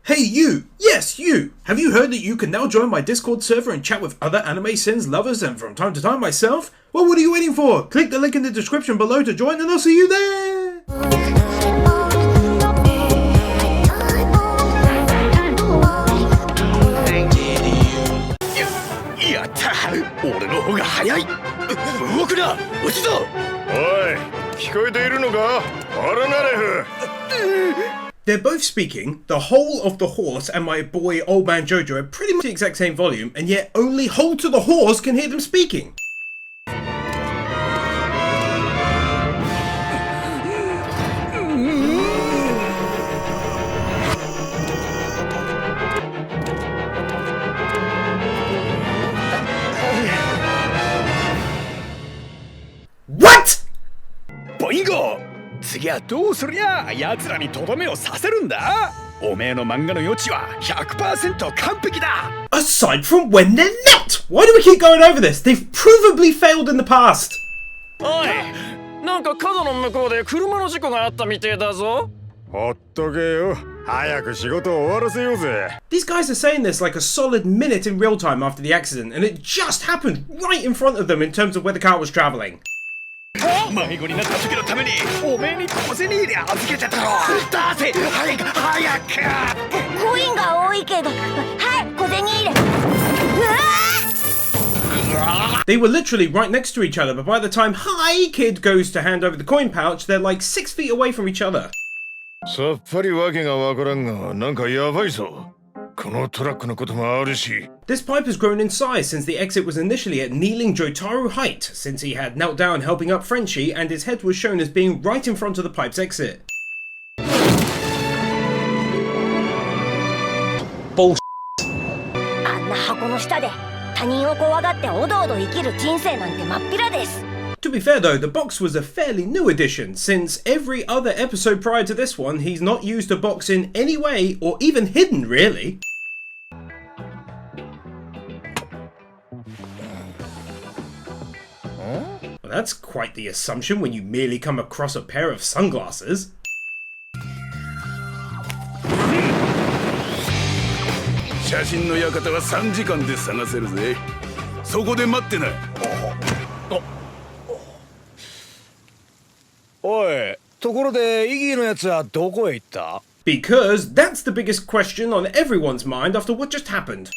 Hey you! Yes, you! Have you heard that you can now join my Discord server and chat with other anime sins lovers and from time to time myself? Well, what are you waiting for? Click the link in the description below to join and I'll see you there! They're both speaking, the whole of the horse and my boy Old Man JoJo at pretty much the exact same volume, and yet only Hold to the Horse can hear them speaking. What?! 次はどうすりゃ奴らにとどめをさせるんだ。おめえの漫画の余地は 100% 完璧だ。 Aside from when they're not! Why do we keep going over this? They've provably failed in the past! おい、なんか角の向こうで車の事故があったみてえだぞ。ほっとけよ。早く仕事を終わらせようぜ。 These guys are saying this like a solid minute in real time after the accident, and it just happened right in front of them in terms of where the car was travelling. 迷子になった時のためにおめえに小銭入れ預けてたろ。出せ早く早く。コインが多いけど、はい小銭入れ。They were literally right next to each other, but by the time Hi Kid goes to hand over the coin pouch, they're like 6 feet away from each other. さっぱりわけがわからんが、なんかやばいぞ。このトラックのこともあるし。 This pipe has grown in size since the exit was initially at kneeling Jotaro height, since he had knelt down helping up Frenchie and his head was shown as being right in front of the pipe's exit. Bullshit. あんな箱の下で他人を怖がっておどおど生きる人生なんて真っ平です。 To be fair though, the box was a fairly new addition, since every other episode prior to this one, he's not used a box in any way, or even hidden really. Well, that's quite the assumption when you merely come across a pair of sunglasses. 写真の館は3時間で探せるぜ。そこで待ってな。おい、ところでイギーのやつはどこへ行った？ Because that's the biggest question on everyone's mind after what just happened.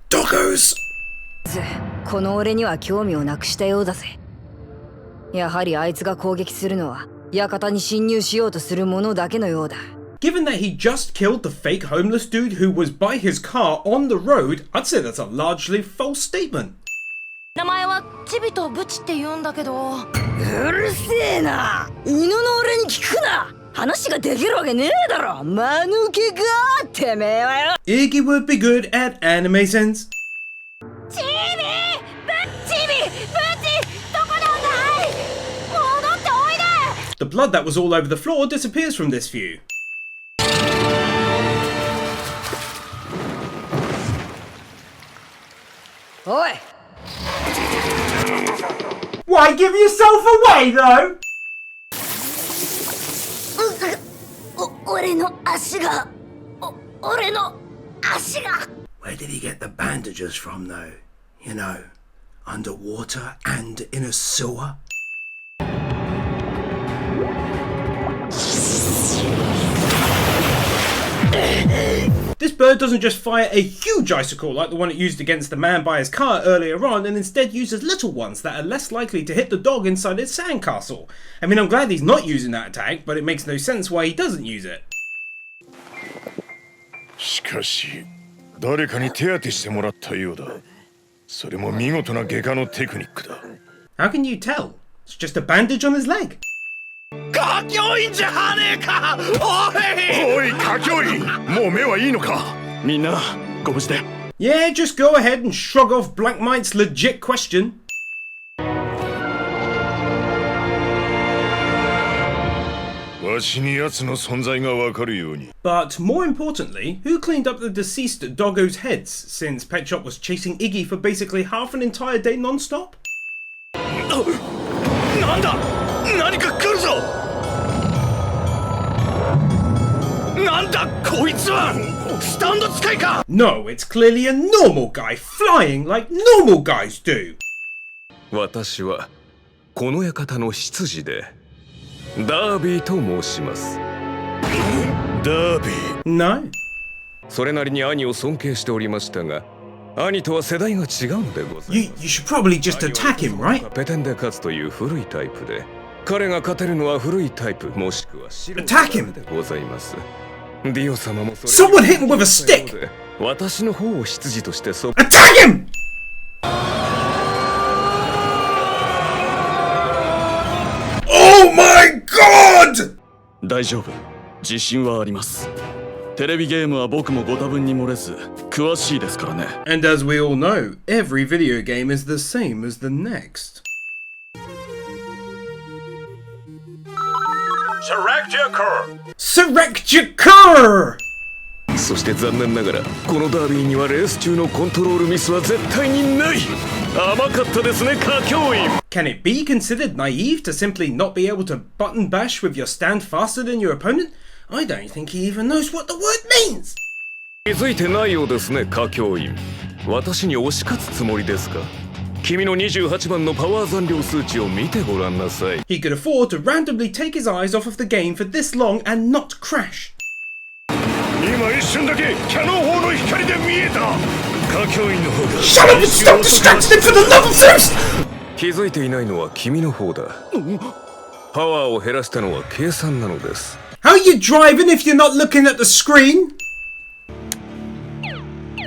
Doggos! この俺には興味をなくしたようだぜ。やはりあいつが攻撃するのは館に侵入しようとする者だけのようだ。 Given that he just killed the fake homeless dude who was by his car on the road, I'd say that's a largely false statement. 名前はチビとブチって言うんだけど。うるせえな。犬の俺に聞くな。話ができるわけねえだろ。間抜けかてめえはよ。 Iggy would be good at anime sense. チビブチどこなんだい。戻っておいで。 The blood that was all over the floor disappears from this view. Oi! Why give yourself away though? 俺の足が。俺の足が。 Where did he get the bandages from though? You know, underwater and in a sewer? This bird doesn't just fire a huge icicle like the one it used against the man by his car earlier on, and instead uses little ones that are less likely to hit the dog inside its sandcastle. I mean, I'm glad he's not using that attack, but it makes no sense why he doesn't use it. しかし、誰かに手当てしてもらったようだ。それも見事な外科のテクニックだ。 How can you tell? It's just a bandage on his leg. 歌教員じゃねえか。おい、歌教員、もう目はいいのか。みんなご無事で。 Yeah, just go ahead and shrug off Black Might's legit question. わしに奴の存在がわかるように。 But more importantly, who cleaned up the deceased doggo's heads, since Pet Shop was chasing Iggy for basically half an entire day non-stop? なんだ No, it's clearly a normal guy flying like normal guys do. 私はこの館の執事でダービーと申します。ダービー No. それなりに兄を尊敬しておりましたが、兄とは世代が違うのでござい You ます。 you should probably just attack him, right? ペテンで勝つという古いタイプで、彼が勝てるのは古いタイプもしくは白い Attack him! でございます。ディオ様もそれ Someone hit him with a stick! 私の方を執事としてそ Attack him! Oh my god! 大丈夫、自信はあります。テレビゲームは僕もご多分に漏れず詳しいですからね。 And as we all know, every video game is the same as the next. Select your car! Select your car! そして残念ながらこのダービーにはレース中のコントロールミスは絶対にない。甘かったですね、歌教員。 Can it be considered naive to simply not be able to button bash with your stand faster than your opponent? I don't think he even knows what the word means! 気づいてないようですね、歌教員。私に押し勝つつもりですか？君の28番のパワー残量数値を見てごらんなさい。 He could afford to randomly take his eyes off of the game for this long and not crash. 今一瞬だけキャノン砲の光で見えた。歌教員の方が Shut up and stop distracting him for the love of Zeus! 気づいていないのは君の方だ。パワーを減らしたのは計算なのです。 How are you driving if you're not looking at the screen?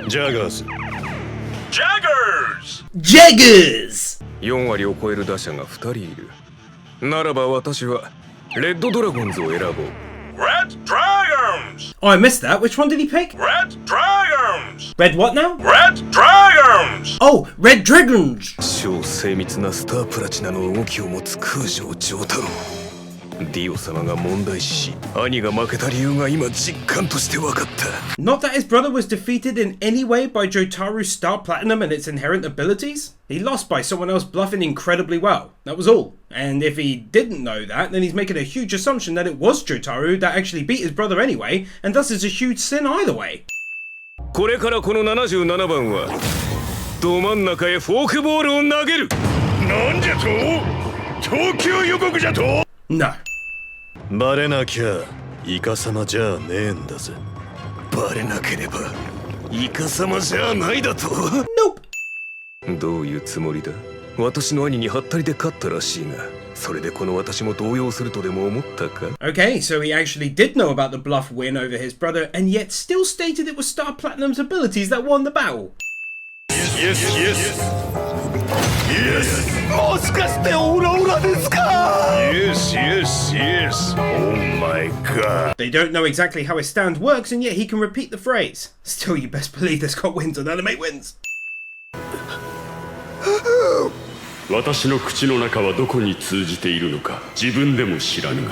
ジャガーズ Jaggers! 4割を超える打者が2人いる。ならば私はレッドドラゴンズを選ぼう。 Red Dragons! Oh, I missed that. Which one did he pick? Red Dragons! Red what now? Red Dragons! Oh, Red Dragons! 超精密なスタープラチナの動きを持つ空城城太郎。ディオ様が問題視し、兄が負けた理由が今実感として分かった。 Not that his brother was defeated in any way by Jotaru's Star Platinum and its inherent abilities. He lost by someone else bluffing incredibly well. That was all. And if he didn't know that, then he's making a huge assumption that it was Jotaru that actually beat his brother anyway, and thus is a huge sin either way. これからこの77番はど真ん中へフォークボールを投げる。なんじゃと？投球予告じゃと？ No. バレなきゃイカ様じゃねえんだぜ。バレなければイカ様じゃないだと。 Nope. どういうつもりだ？私の兄にハッタリで勝ったらしいが、それでこの私も動揺するとでも思ったか？ Okay, so he actually did know about the bluff win over his brother, and yet still stated it was Star Platinum's abilities that won the battle. Yes, yes. Yes. もしかしてオラオラですか？ Yes, yes, yes. Oh my god. They don't know exactly how his stand works, and yet he can repeat the phrase. Still, you best believe this got wins on anime wins. 私の口の中はどこに通じているのか自分でも知らぬが、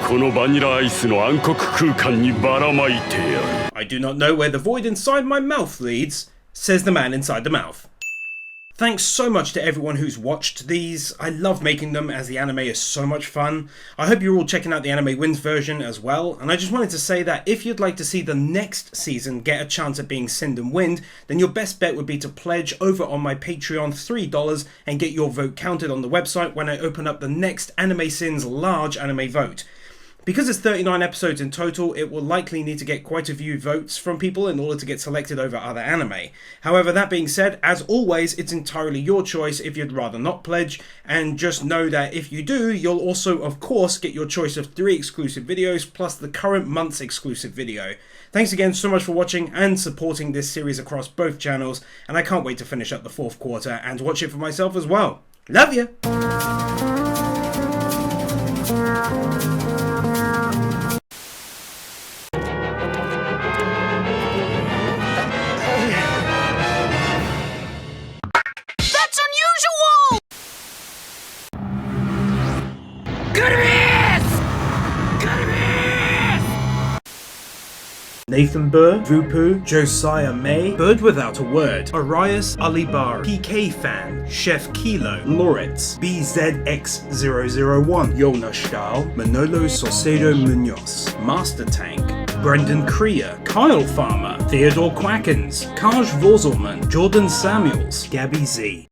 このバニラアイスの暗黒空間にばらまいてやる。 I do not know where the void inside my mouth leads, says the man inside the mouth. Thanks so much to everyone who's watched these. I love making them as the anime is so much fun. I hope you're all checking out the Anime Wins version as well. And I just wanted to say that if you'd like to see the next season get a chance at being Sind and Wind, then your best bet would be to pledge over on my Patreon $3 and get your vote counted on the website when I open up the next Anime Sins large anime vote. Because it's 39 episodes in total, it will likely need to get quite a few votes from people in order to get selected over other anime. However, that being said, as always, it's entirely your choice if you'd rather not pledge, and just know that if you do, you'll also, of course, get your choice of 3 exclusive videos, plus the current month's exclusive video. Thanks again so much for watching and supporting this series across both channels, and I can't wait to finish up the 4th quarter and watch it for myself as well. Love ya! Nathan Burr, Vupu, Josiah May, Bird Without a Word, Arias Alibar, PK Fan, Chef Kilo, Loritz, BZX001, Yona Stahl, Manolo Saucedo Munoz, Master Tank, Brendan Creer, Kyle Farmer, Theodore Quackens, Kaj Vorzelman, Jordan Samuels, Gabby Z.